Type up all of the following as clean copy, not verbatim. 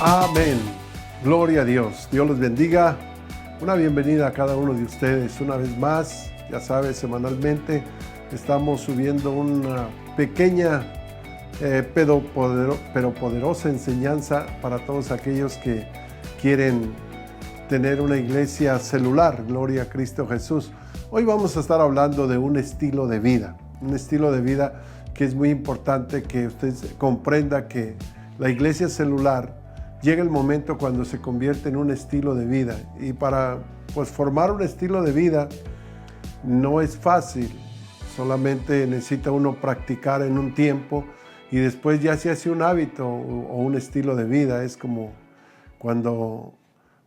Amén. Gloria a Dios. Dios los bendiga. Una bienvenida a cada uno de ustedes. Una vez más, ya sabes, semanalmente estamos subiendo una pequeña pero poderosa enseñanza para todos aquellos que quieren tener una iglesia celular. Gloria a Cristo Jesús. Hoy vamos a estar hablando de un estilo de vida. Un estilo de vida que es muy importante que usted comprenda que la iglesia celular llega el momento cuando se convierte en un estilo de vida. Y para formar un estilo de vida no es fácil. Solamente necesita uno practicar en un tiempo y después ya se hace un hábito o un estilo de vida. Es como cuando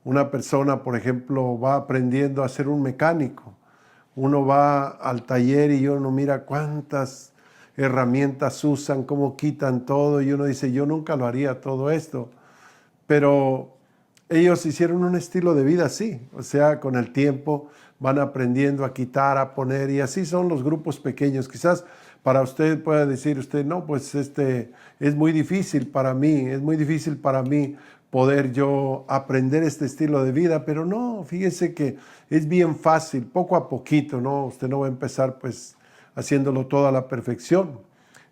una persona, por ejemplo, va aprendiendo a ser un mecánico. Uno va al taller y uno mira cuántas herramientas usan, cómo quitan todo, y uno dice, yo nunca lo haría todo esto. Pero ellos hicieron un estilo de vida así, o sea, con el tiempo van aprendiendo a quitar, a poner, y así son los grupos pequeños. Quizás para usted pueda decir usted, no, pues es muy difícil para mí poder yo aprender este estilo de vida, pero no, fíjese que es bien fácil, poco a poquito, ¿no? Usted no va a empezar pues haciéndolo todo a la perfección.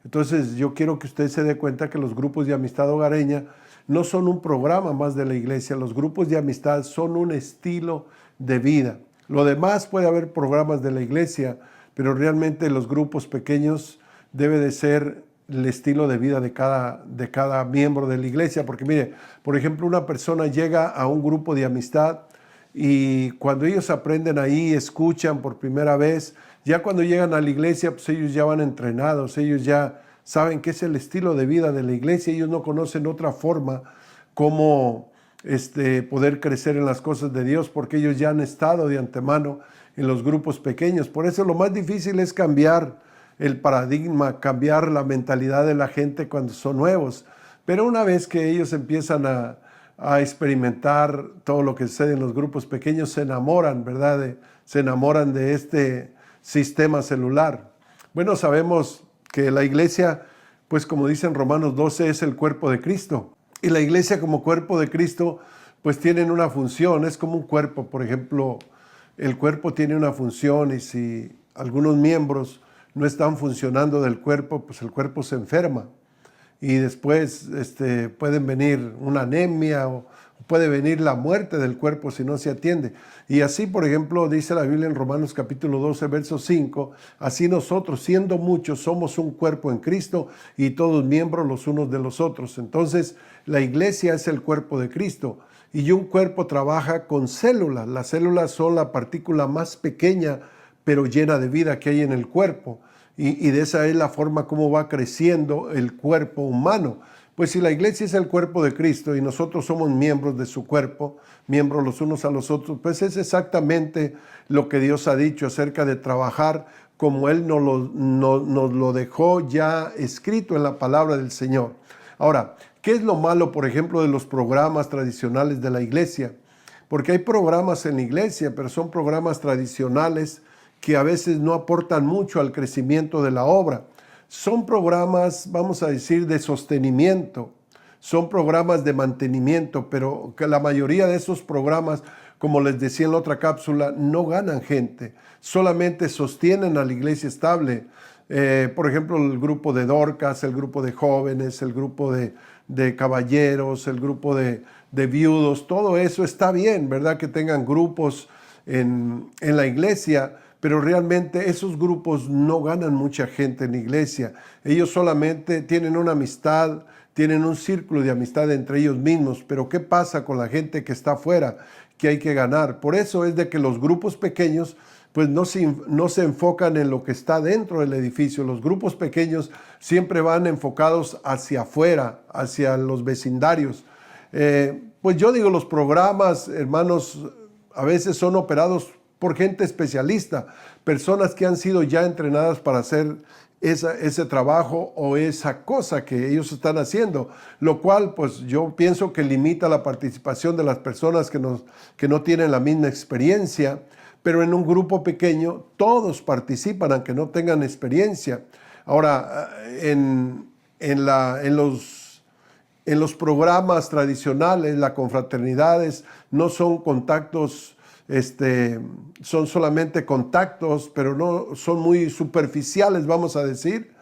Entonces yo quiero que usted se dé cuenta que los grupos de amistad hogareña no son un programa más de la iglesia. Los grupos de amistad son un estilo de vida. Lo demás puede haber programas de la iglesia, pero realmente los grupos pequeños debe de ser el estilo de vida de cada miembro de la iglesia. Porque mire, por ejemplo, una persona llega a un grupo de amistad y cuando ellos aprenden ahí, escuchan por primera vez, ya cuando llegan a la iglesia, pues ellos ya van entrenados, ellos ya saben que es el estilo de vida de la iglesia. Ellos no conocen otra forma como poder crecer en las cosas de Dios, porque ellos ya han estado de antemano en los grupos pequeños. Por eso lo más difícil es cambiar el paradigma, cambiar la mentalidad de la gente cuando son nuevos. Pero una vez que ellos empiezan a experimentar todo lo que sucede en los grupos pequeños, se enamoran, ¿verdad? Se enamoran de este sistema celular. Bueno, sabemos que la iglesia, pues como dice en Romanos 12, es el cuerpo de Cristo. Y la iglesia como cuerpo de Cristo, pues tienen una función, es como un cuerpo. Por ejemplo, el cuerpo tiene una función y si algunos miembros no están funcionando del cuerpo, pues el cuerpo se enferma. Y después pueden venir una anemia o puede venir la muerte del cuerpo si no se atiende. Y así, por ejemplo, dice la Biblia en Romanos capítulo 12, verso 5, así nosotros, siendo muchos, somos un cuerpo en Cristo y todos miembros los unos de los otros. Entonces, la iglesia es el cuerpo de Cristo y un cuerpo trabaja con células. Las células son la partícula más pequeña, pero llena de vida que hay en el cuerpo. Y de esa es la forma como va creciendo el cuerpo humano. Pues si la iglesia es el cuerpo de Cristo y nosotros somos miembros de su cuerpo, miembros los unos a los otros, pues es exactamente lo que Dios ha dicho acerca de trabajar como Él nos lo dejó ya escrito en la palabra del Señor. Ahora, ¿qué es lo malo, por ejemplo, de los programas tradicionales de la iglesia? Porque hay programas en la iglesia, pero son programas tradicionales que a veces no aportan mucho al crecimiento de la obra. Son programas, vamos a decir, de sostenimiento, son programas de mantenimiento, pero que la mayoría de esos programas, como les decía en la otra cápsula, no ganan gente, solamente sostienen a la iglesia estable. Por ejemplo, el grupo de Dorcas, el grupo de jóvenes, el grupo de caballeros, el grupo de viudos, todo eso está bien, ¿verdad? Que tengan grupos en la iglesia, pero realmente esos grupos no ganan mucha gente en la iglesia. Ellos solamente tienen una amistad, tienen un círculo de amistad entre ellos mismos, pero ¿qué pasa con la gente que está afuera, que hay que ganar? Por eso es de que los grupos pequeños pues no se enfocan en lo que está dentro del edificio. Los grupos pequeños siempre van enfocados hacia afuera, hacia los vecindarios. Pues yo digo, los programas, hermanos, a veces son operados por gente especialista, personas que han sido ya entrenadas para hacer ese trabajo o esa cosa que ellos están haciendo, lo cual pues yo pienso que limita la participación de las personas que no tienen la misma experiencia, pero en un grupo pequeño todos participan aunque no tengan experiencia. Ahora, en en los programas tradicionales, las confraternidades no son contactos, son solamente contactos, pero no son muy superficiales, vamos a decir.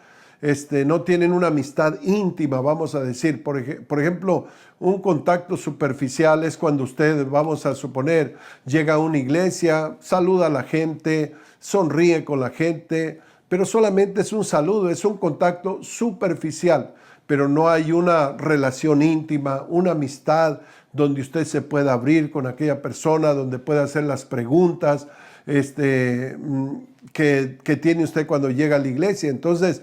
No tienen una amistad íntima, vamos a decir. Por ejemplo, un contacto superficial es cuando usted, vamos a suponer, llega a una iglesia, saluda a la gente, sonríe con la gente, pero solamente es un saludo, es un contacto superficial, pero no hay una relación íntima, una amistad donde usted se pueda abrir con aquella persona, donde pueda hacer las preguntas que tiene usted cuando llega a la iglesia. Entonces,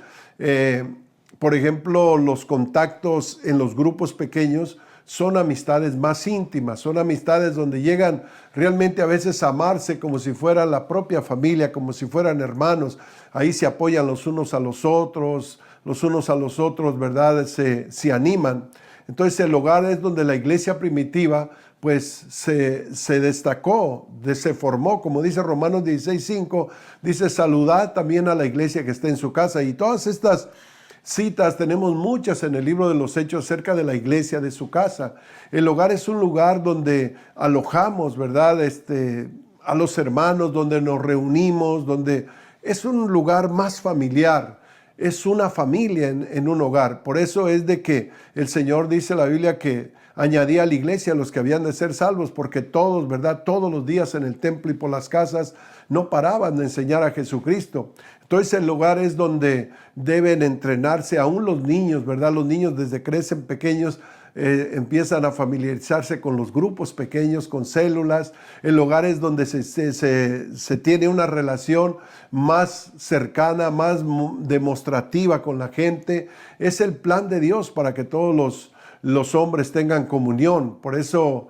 por ejemplo, los contactos en los grupos pequeños son amistades más íntimas, son amistades donde llegan realmente a veces a amarse como si fueran la propia familia, como si fueran hermanos. Ahí se apoyan los unos a los otros, ¿verdad? Se animan. Entonces el hogar es donde la iglesia primitiva pues se destacó, se formó, como dice Romanos 16:5, dice saludad también a la iglesia que está en su casa. Y todas estas citas tenemos muchas en el libro de los Hechos acerca de la iglesia de su casa. El hogar es un lugar donde alojamos, ¿verdad? A los hermanos, donde nos reunimos, donde es un lugar más familiar. Es una familia en un hogar. Por eso es de que el Señor dice en la Biblia que añadía a la iglesia a los que habían de ser salvos, porque todos, ¿verdad? Todos los días en el templo y por las casas no paraban de enseñar a Jesucristo. Entonces el hogar es donde deben entrenarse aún los niños, ¿verdad? Los niños desde crecen pequeños empiezan a familiarizarse con los grupos pequeños, con células. El hogar es donde se tiene una relación más cercana, más demostrativa con la gente. Es el plan de Dios para que todos los hombres tengan comunión. Por eso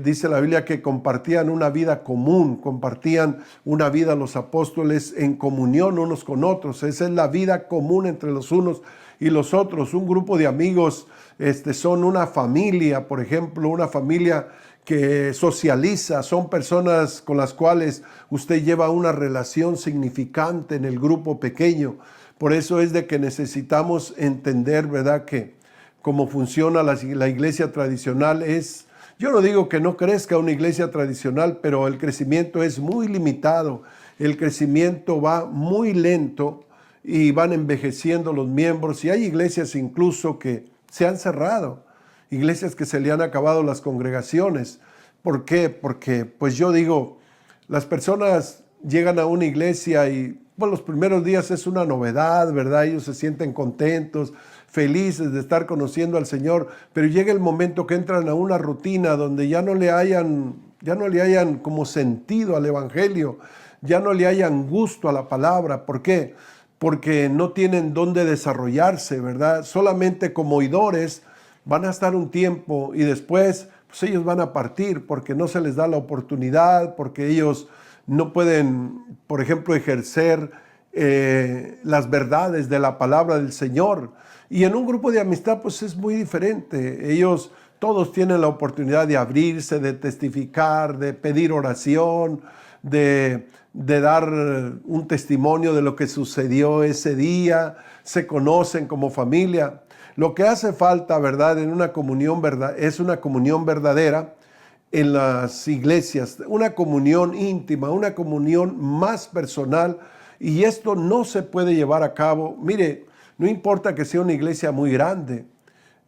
dice la Biblia que compartían una vida común, compartían una vida los apóstoles en comunión unos con otros. Esa es la vida común entre los unos y los otros. Un grupo de amigos son una familia, por ejemplo, una familia que socializa, son personas con las cuales usted lleva una relación significante en el grupo pequeño. Por eso es de que necesitamos entender, ¿verdad?, que cómo funciona la iglesia tradicional es, yo no digo que no crezca una iglesia tradicional, pero el crecimiento es muy limitado, el crecimiento va muy lento y van envejeciendo los miembros, y hay iglesias incluso que se han cerrado, iglesias que se le han acabado las congregaciones. ¿Por qué? Porque, pues yo digo, las personas llegan a una iglesia y bueno, los primeros días es una novedad, ¿verdad? Ellos se sienten contentos, felices de estar conociendo al Señor, pero llega el momento que entran a una rutina donde ya no le hayan como sentido al evangelio, ya no le hayan gusto a la palabra. ¿Por qué? Porque no tienen dónde desarrollarse, ¿verdad? Solamente como oidores van a estar un tiempo y después pues ellos van a partir porque no se les da la oportunidad, porque ellos no pueden, por ejemplo, ejercer las verdades de la palabra del Señor. Y en un grupo de amistad pues es muy diferente. Ellos todos tienen la oportunidad de abrirse, de testificar, de pedir oración, de dar un testimonio de lo que sucedió ese día. Se conocen como familia. Lo que hace falta, ¿verdad?, en una comunión, ¿verdad?, es una comunión verdadera en las iglesias, una comunión íntima, una comunión más personal, y esto no se puede llevar a cabo. Mire, no importa que sea una iglesia muy grande,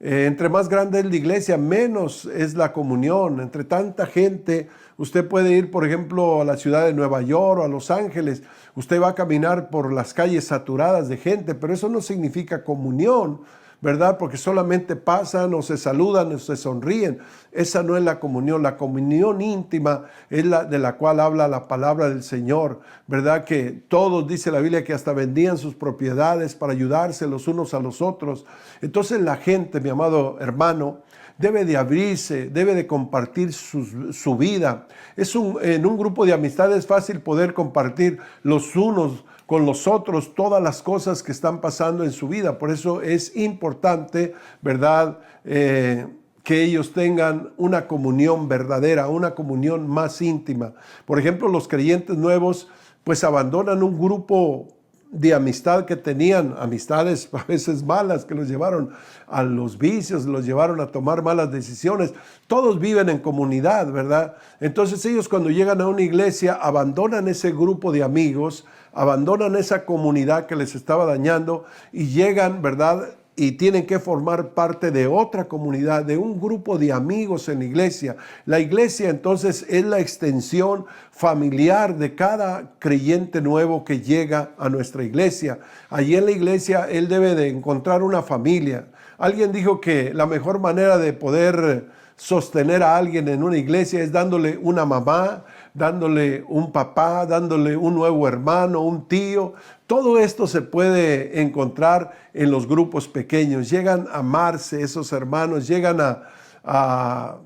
entre más grande es la iglesia, menos es la comunión. Entre tanta gente, usted puede ir, por ejemplo, a la ciudad de Nueva York o a Los Ángeles, usted va a caminar por las calles saturadas de gente, pero eso no significa comunión, ¿verdad? Porque solamente pasan o se saludan o se sonríen. Esa no es la comunión. La comunión íntima es la de la cual habla la palabra del Señor, ¿verdad? Que todos, dice la Biblia, que hasta vendían sus propiedades para ayudarse los unos a los otros. Entonces la gente, mi amado hermano, debe de abrirse, debe de compartir su vida. En un grupo de amistad es fácil poder compartir los unos con los otros todas las cosas que están pasando en su vida. Por eso es importante, ¿verdad?, que ellos tengan una comunión verdadera, una comunión más íntima. Por ejemplo, los creyentes nuevos pues abandonan un grupo de amistad que tenían, amistades a veces malas que los llevaron a los vicios, los llevaron a tomar malas decisiones. Todos viven en comunidad, ¿verdad? Entonces ellos cuando llegan a una iglesia abandonan ese grupo de amigos, abandonan esa comunidad que les estaba dañando y llegan, ¿verdad?, y tienen que formar parte de otra comunidad, de un grupo de amigos en la iglesia. La iglesia entonces es la extensión familiar de cada creyente nuevo que llega a nuestra iglesia. Allí en la iglesia él debe de encontrar una familia. Alguien dijo que la mejor manera de poder sostener a alguien en una iglesia es dándole una mamá, dándole un papá, dándole un nuevo hermano, un tío. Todo esto se puede encontrar en los grupos pequeños. Llegan a amarse esos hermanos, llegan a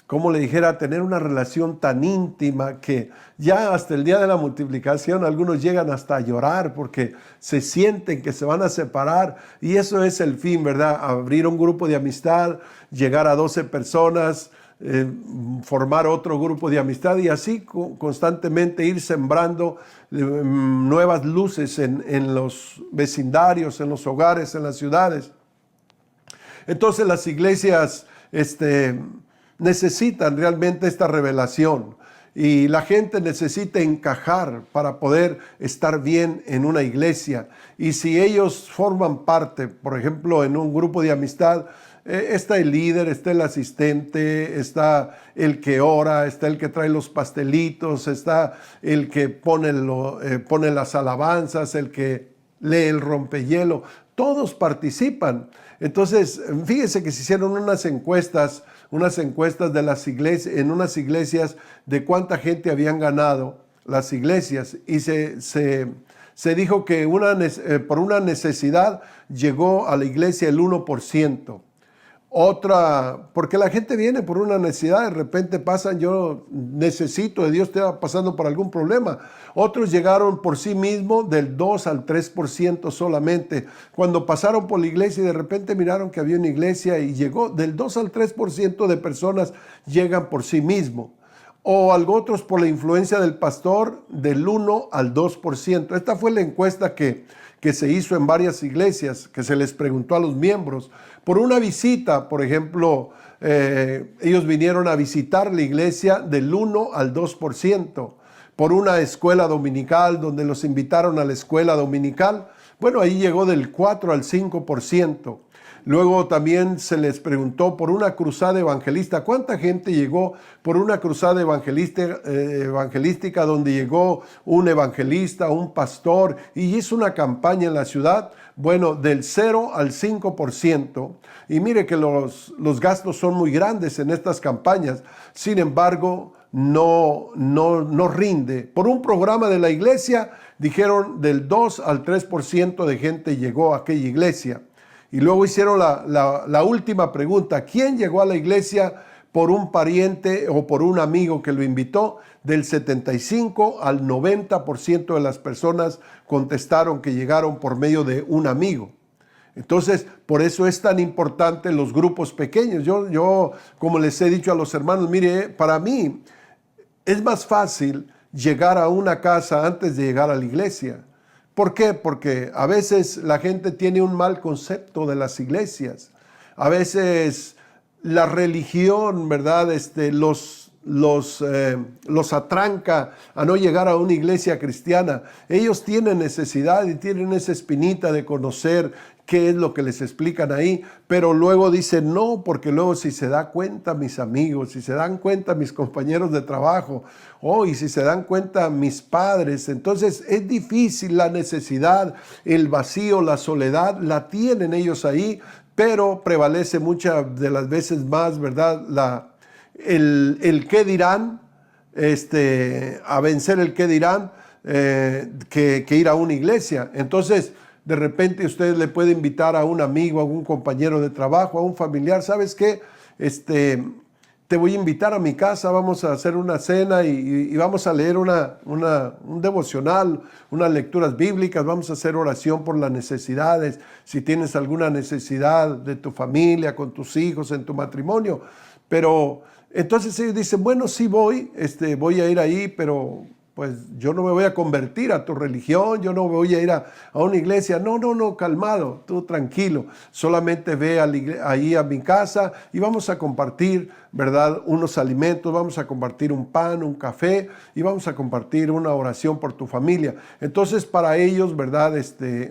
como le dijera, a tener una relación tan íntima que ya hasta el día de la multiplicación algunos llegan hasta a llorar porque se sienten que se van a separar. Y eso es el fin, ¿verdad? Abrir un grupo de amistad, llegar a 12 personas, formar otro grupo de amistad y así constantemente ir sembrando nuevas luces en los vecindarios, en los hogares, en las ciudades. Entonces las iglesias necesitan realmente esta revelación y la gente necesita encajar para poder estar bien en una iglesia. Y si ellos forman parte, por ejemplo, en un grupo de amistad, está el líder, está el asistente, está el que ora, está el que trae los pastelitos, está el que pone las alabanzas, el que lee el rompehielo. Todos participan. Entonces, fíjense que se hicieron unas encuestas de las iglesias, en unas iglesias de cuánta gente habían ganado las iglesias y se dijo que por una necesidad llegó a la iglesia el 1%. Otra, porque la gente viene por una necesidad, de repente pasan, yo necesito de Dios, está pasando por algún problema. Otros llegaron por sí mismos del 2 al 3% solamente. Cuando pasaron por la iglesia y de repente miraron que había una iglesia y llegó del 2 al 3% de personas llegan por sí mismos. O otros por la influencia del pastor del 1 al 2%. Esta fue la encuesta que se hizo en varias iglesias, que se les preguntó a los miembros. Por una visita, por ejemplo, ellos vinieron a visitar la iglesia del 1 al 2%. Por una escuela dominical, donde los invitaron a la escuela dominical, bueno, ahí llegó del 4 al 5%. Luego también se les preguntó por una cruzada evangelista. ¿Cuánta gente llegó por una cruzada evangelística donde llegó un evangelista, un pastor y hizo una campaña en la ciudad? Bueno, del 0 al 5%. Y mire que los gastos son muy grandes en estas campañas. Sin embargo, no rinde. Por un programa de la iglesia, dijeron del 2 al 3% de gente llegó a aquella iglesia. Y luego hicieron la última pregunta. ¿Quién llegó a la iglesia por un pariente o por un amigo que lo invitó? Del 75 al 90% de las personas contestaron que llegaron por medio de un amigo. Entonces, por eso es tan importante los grupos pequeños. Yo, como les he dicho a los hermanos, mire, para mí es más fácil llegar a una casa antes de llegar a la iglesia. ¿Por qué? Porque a veces la gente tiene un mal concepto de las iglesias. A veces la religión, ¿verdad? Los atranca a no llegar a una iglesia cristiana. Ellos tienen necesidad y tienen esa espinita de conocer qué es lo que les explican ahí, pero luego dicen no, porque luego si se da cuenta mis amigos, si se dan cuenta mis compañeros de trabajo, y si se dan cuenta mis padres, entonces es difícil. La necesidad, el vacío, la soledad, la tienen ellos ahí, pero prevalece muchas de las veces más, ¿verdad? El qué dirán, a vencer el qué dirán, que ir a una iglesia. Entonces, de repente usted le puede invitar a un amigo, a un compañero de trabajo, a un familiar. ¿Sabes qué? Te voy a invitar a mi casa, vamos a hacer una cena y vamos a leer un devocional, unas lecturas bíblicas, vamos a hacer oración por las necesidades. Si tienes alguna necesidad de tu familia, con tus hijos, en tu matrimonio. Pero entonces ellos dicen, bueno, sí voy a ir ahí, pero pues yo no me voy a convertir a tu religión, yo no voy a ir a una iglesia. No, calmado, tú tranquilo, solamente ve ahí a mi casa y vamos a compartir, ¿verdad?, unos alimentos, vamos a compartir un pan, un café y vamos a compartir una oración por tu familia. Entonces para ellos, ¿verdad?,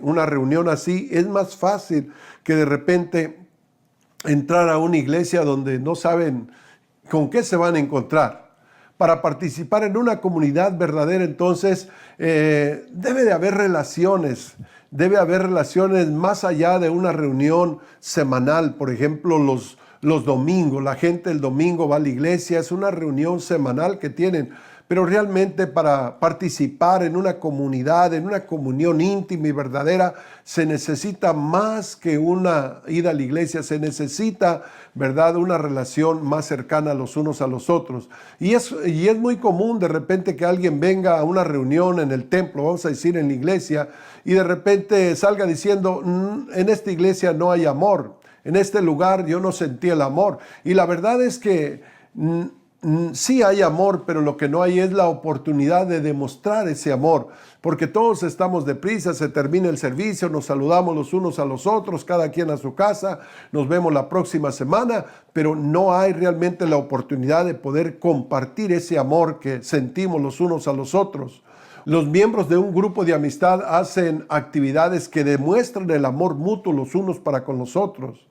una reunión así es más fácil que de repente entrar a una iglesia donde no saben con qué se van a encontrar. Para participar en una comunidad verdadera, entonces, debe de haber relaciones más allá de una reunión semanal. Por ejemplo, los domingos, la gente el domingo va a la iglesia, es una reunión semanal que tienen. Pero realmente para participar en una comunidad, en una comunión íntima y verdadera, se necesita más que una ida a la iglesia, se necesita, ¿verdad?, una relación más cercana los unos a los otros. Y es muy común de repente que alguien venga a una reunión en el templo, vamos a decir en la iglesia, y de repente salga diciendo, en esta iglesia no hay amor, en este lugar yo no sentí el amor. Y la verdad es que sí hay amor, pero lo que no hay es la oportunidad de demostrar ese amor, porque todos estamos deprisa, se termina el servicio, nos saludamos los unos a los otros, cada quien a su casa, nos vemos la próxima semana, pero no hay realmente la oportunidad de poder compartir ese amor que sentimos los unos a los otros. Los miembros de un grupo de amistad hacen actividades que demuestran el amor mutuo los unos para con los otros.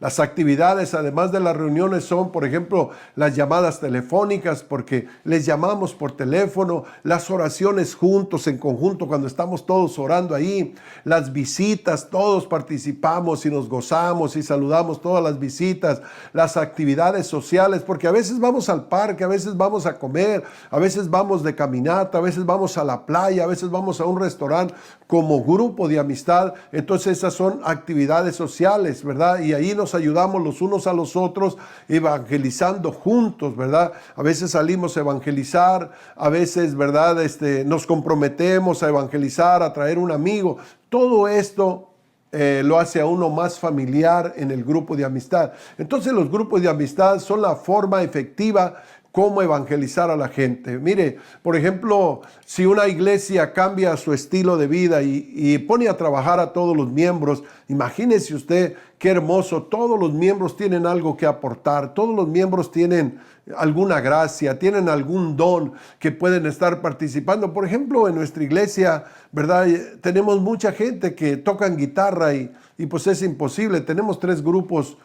Las actividades, además de las reuniones, son, por ejemplo, las llamadas telefónicas, porque les llamamos por teléfono, las oraciones juntos, en conjunto, cuando estamos todos orando ahí, las visitas, todos participamos y nos gozamos y saludamos todas las visitas, las actividades sociales, porque a veces vamos al parque, a veces vamos a comer, a veces vamos de caminata, a veces vamos a la playa, a veces vamos a un restaurante como grupo de amistad. Entonces esas son actividades sociales, ¿verdad? Y ahí nos ayudamos los unos a los otros evangelizando juntos, ¿verdad? A veces salimos a evangelizar, a veces, ¿verdad?, nos comprometemos a evangelizar, a traer un amigo. Todo esto lo hace a uno más familiar en el grupo de amistad. Entonces los grupos de amistad son la forma efectiva cómo evangelizar a la gente. Mire, por ejemplo, si una iglesia cambia su estilo de vida y pone a trabajar a todos los miembros, imagínese usted qué hermoso, todos los miembros tienen algo que aportar, todos los miembros tienen alguna gracia, tienen algún don que pueden estar participando. Por ejemplo, en nuestra iglesia, ¿verdad?, tenemos mucha gente que tocan guitarra y pues es imposible, tenemos 3 grupos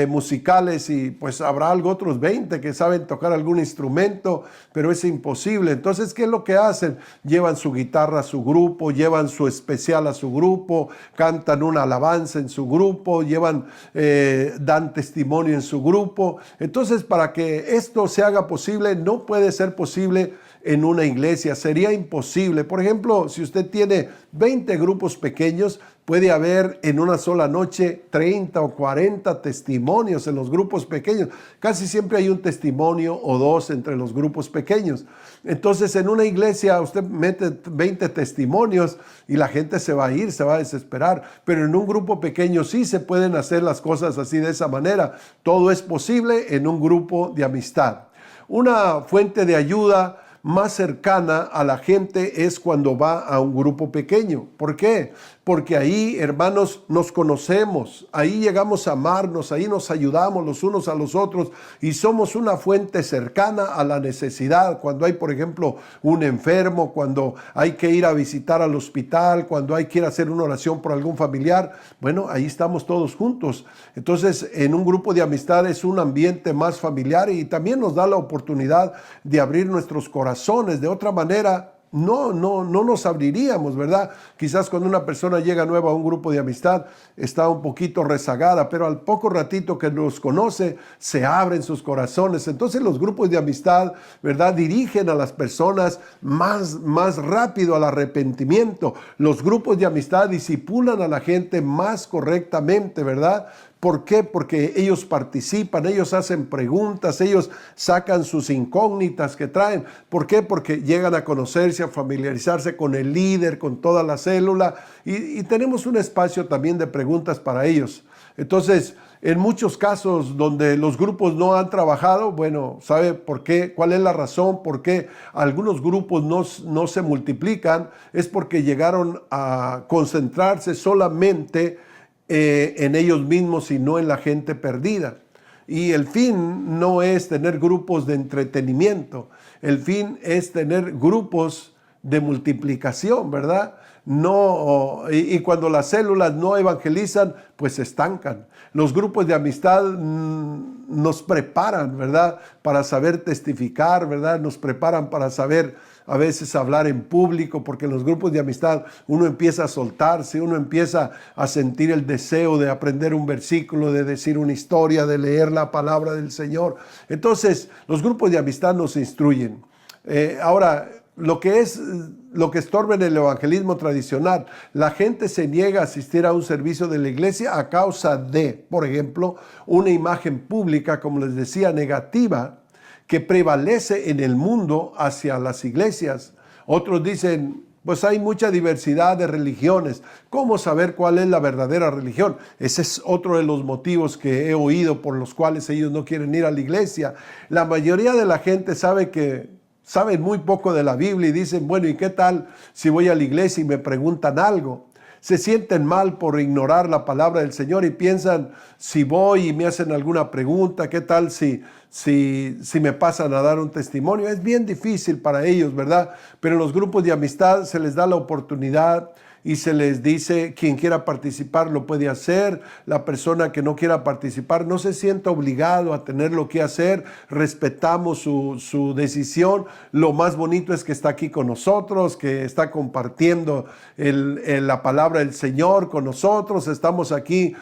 musicales y pues habrá otros 20 que saben tocar algún instrumento, pero es imposible. Entonces, ¿qué es lo que hacen? Llevan su guitarra a su grupo, llevan su especial a su grupo, cantan una alabanza en su grupo, dan testimonio en su grupo. Entonces, para que esto se haga posible, no puede ser posible en una iglesia, sería imposible. Por ejemplo, si usted tiene 20 grupos pequeños, puede haber en una sola noche 30 o 40 testimonios en los grupos pequeños. Casi siempre hay un testimonio o 2 entre los grupos pequeños. Entonces, en una iglesia usted mete 20 testimonios y la gente se va a ir, se va a desesperar. Pero en un grupo pequeño sí se pueden hacer las cosas así de esa manera. Todo es posible en un grupo de amistad. Una fuente de ayuda más cercana a la gente es cuando va a un grupo pequeño. ¿Por qué? Porque ahí, hermanos, nos conocemos, ahí llegamos a amarnos, ahí nos ayudamos los unos a los otros y somos una fuente cercana a la necesidad. Cuando hay, por ejemplo, un enfermo, cuando hay que ir a visitar al hospital, cuando hay que ir a hacer una oración por algún familiar, bueno, ahí estamos todos juntos. Entonces, en un grupo de amistad es un ambiente más familiar y también nos da la oportunidad de abrir nuestros corazones. De otra manera, no nos abriríamos, ¿verdad? Quizás cuando una persona llega nueva a un grupo de amistad está un poquito rezagada, pero al poco ratito que los conoce se abren sus corazones. Entonces los grupos de amistad, ¿verdad?, dirigen a las personas más rápido al arrepentimiento. Los grupos de amistad disipulan a la gente más correctamente, ¿verdad? ¿Por qué? Porque ellos participan, ellos hacen preguntas, ellos sacan sus incógnitas que traen. ¿Por qué? Porque llegan a conocerse, a familiarizarse con el líder, con toda la célula y tenemos un espacio también de preguntas para ellos. Entonces, En muchos casos donde los grupos no han trabajado, bueno, ¿sabe por qué? ¿Cuál es la razón por qué algunos grupos no se multiplican? Es porque llegaron a concentrarse solamente en ellos mismos y no en la gente perdida. Y el fin no es tener grupos de entretenimiento, el fin es tener grupos de multiplicación, ¿verdad? No, y cuando las células no evangelizan, pues se estancan. Los grupos de amistad nos preparan, ¿verdad? Para saber testificar, ¿verdad? Nos preparan para saber a veces hablar en público, porque en los grupos de amistad uno empieza a soltarse, uno empieza a sentir el deseo de aprender un versículo, de decir una historia, de leer la palabra del Señor. Entonces, los grupos de amistad nos instruyen. Ahora, lo que estorba en el evangelismo tradicional, la gente se niega a asistir a un servicio de la iglesia a causa de, por ejemplo, una imagen pública, como les decía, negativa, que prevalece en el mundo hacia las iglesias. Otros dicen, pues hay mucha diversidad de religiones. ¿Cómo saber cuál es la verdadera religión? Ese es otro de los motivos que he oído por los cuales ellos no quieren ir a la iglesia. La mayoría de la gente saben muy poco de la Biblia y dicen, bueno, ¿y qué tal si voy a la iglesia y me preguntan algo? Se sienten mal por ignorar la palabra del Señor y piensan, si voy y me hacen alguna pregunta, ¿qué tal si me pasan a dar un testimonio? Es bien difícil para ellos, ¿verdad? Pero en los grupos de amistad se les da la oportunidad y se les dice, quien quiera participar lo puede hacer. La persona que no quiera participar no se sienta obligado a tener lo que hacer. Respetamos su decisión. Lo más bonito es que está aquí con nosotros, que está compartiendo la palabra del Señor con nosotros. Estamos aquí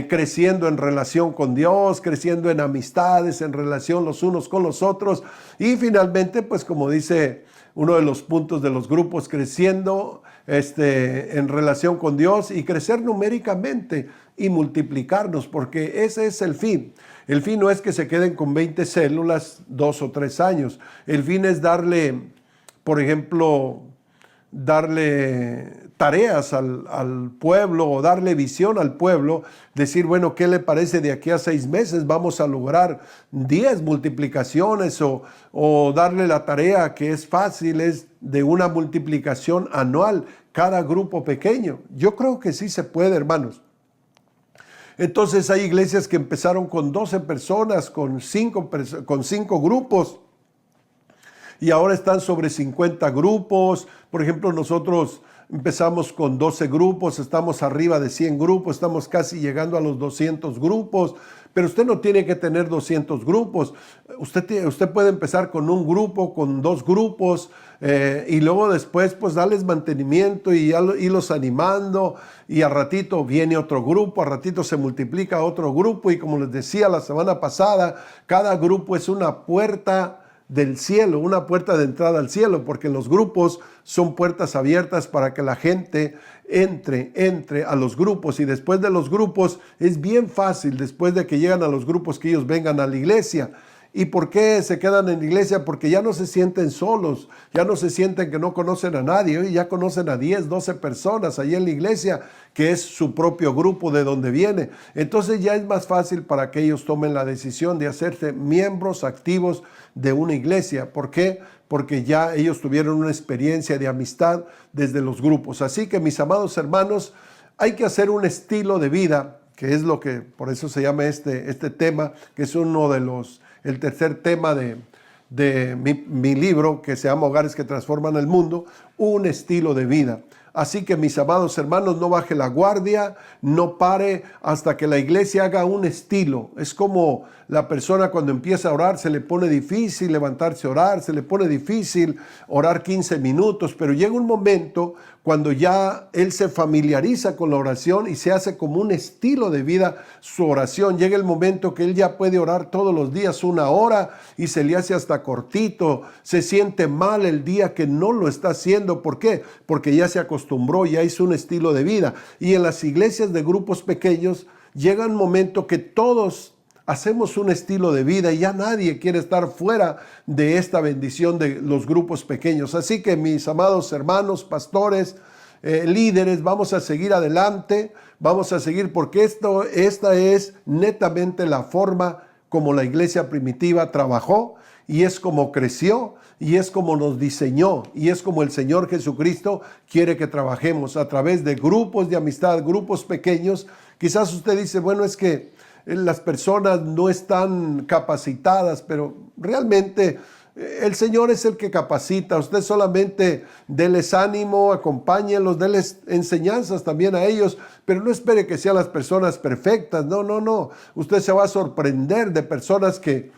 creciendo en relación con Dios, creciendo en amistades, en relación los unos con los otros. Y finalmente, pues como dice uno de los puntos de los grupos, creciendo en relación con Dios y crecer numéricamente y multiplicarnos, porque ese es el fin. El fin no es que se queden con 20 células 2 o 3 años. El fin es darle, por ejemplo, tareas al pueblo o darle visión al pueblo, decir, bueno, ¿qué le parece de aquí a 6 meses? Vamos a lograr 10 multiplicaciones o darle la tarea que es fácil, es de una multiplicación anual, cada grupo pequeño. Yo creo que sí se puede, hermanos. Entonces hay iglesias que empezaron con 12 personas, con 5 grupos, y ahora están sobre 50 grupos. Por ejemplo, nosotros empezamos con 12 grupos, estamos arriba de 100 grupos, estamos casi llegando a los 200 grupos, pero usted no tiene que tener 200 grupos. Usted puede empezar con un grupo, con 2 grupos, y luego después pues darles mantenimiento y irlos animando, y al ratito viene otro grupo, al ratito se multiplica otro grupo, y como les decía la semana pasada, cada grupo es una puerta del cielo, una puerta de entrada al cielo, porque los grupos son puertas abiertas para que la gente entre a los grupos, y después de los grupos es bien fácil, después de que llegan a los grupos, que ellos vengan a la iglesia. ¿Y por qué se quedan en la iglesia? Porque ya no se sienten solos, ya no se sienten que no conocen a nadie, y ya conocen a 10, 12 personas ahí en la iglesia, que es su propio grupo de donde viene. Entonces ya es más fácil para que ellos tomen la decisión de hacerse miembros activos de una iglesia. ¿Por qué? Porque ya ellos tuvieron una experiencia de amistad desde los grupos. Así que, mis amados hermanos, hay que hacer un estilo de vida, que es lo que, por eso se llama este tema, que es el tercer tema de mi libro, que se llama Hogares que Transforman el Mundo, un estilo de vida. Así que, mis amados hermanos, no baje la guardia, no pare hasta que la iglesia haga un estilo. Es como la persona cuando empieza a orar, se le pone difícil levantarse a orar, se le pone difícil orar 15 minutos, pero llega un momento cuando ya él se familiariza con la oración y se hace como un estilo de vida su oración. Llega el momento que él ya puede orar todos los días 1 hora y se le hace hasta cortito. Se siente mal el día que no lo está haciendo. ¿Por qué? Porque ya se acostumbró, ya hizo un estilo de vida. Y en las iglesias de grupos pequeños llega un momento que todos hacemos un estilo de vida y ya nadie quiere estar fuera de esta bendición de los grupos pequeños. Así que, mis amados hermanos, pastores, líderes, vamos a seguir adelante, vamos a seguir porque esta es netamente la forma como la iglesia primitiva trabajó y es como creció y es como nos diseñó y es como el Señor Jesucristo quiere que trabajemos a través de grupos de amistad, grupos pequeños. Quizás usted dice, bueno, es que las personas no están capacitadas, pero realmente el Señor es el que capacita. Usted solamente déles ánimo, acompáñenlos, déles enseñanzas también a ellos, pero no espere que sean las personas perfectas. No. Usted se va a sorprender de personas que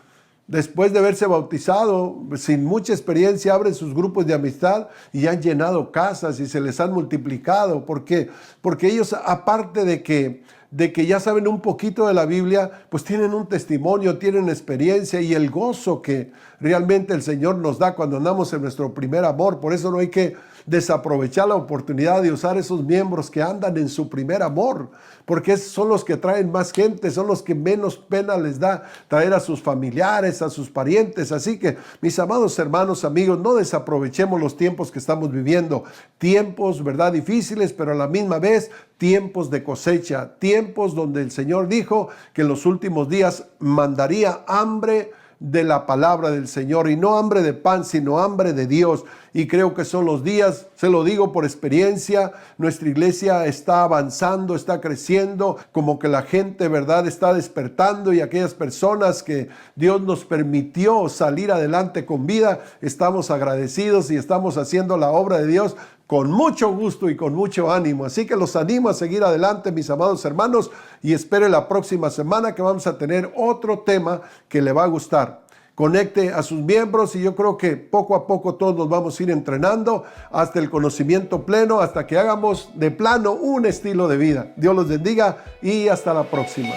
después de haberse bautizado, sin mucha experiencia, abren sus grupos de amistad y han llenado casas y se les han multiplicado. ¿Por qué? Porque ellos, aparte de que ya saben un poquito de la Biblia, pues tienen un testimonio, tienen experiencia y el gozo que realmente el Señor nos da cuando andamos en nuestro primer amor. Por eso no hay que desaprovechar la oportunidad de usar esos miembros que andan en su primer amor, porque son los que traen más gente, son los que menos pena les da traer a sus familiares, a sus parientes. Así que, mis amados hermanos, amigos, no desaprovechemos los tiempos que estamos viviendo, tiempos, ¿verdad?, difíciles, pero a la misma vez tiempos de cosecha, tiempos donde el Señor dijo que en los últimos días mandaría hambre de la palabra del Señor, y no hambre de pan, sino hambre de Dios. Y creo que son los días, se lo digo por experiencia, nuestra iglesia está avanzando, está creciendo, como que la gente, ¿verdad?, está despertando, y aquellas personas que Dios nos permitió salir adelante con vida, estamos agradecidos y estamos haciendo la obra de Dios con mucho gusto y con mucho ánimo. Así que los animo a seguir adelante, mis amados hermanos, y espere la próxima semana que vamos a tener otro tema que le va a gustar. Conecte a sus miembros y yo creo que poco a poco todos nos vamos a ir entrenando hasta el conocimiento pleno, hasta que hagamos de plano un estilo de vida. Dios los bendiga y hasta la próxima.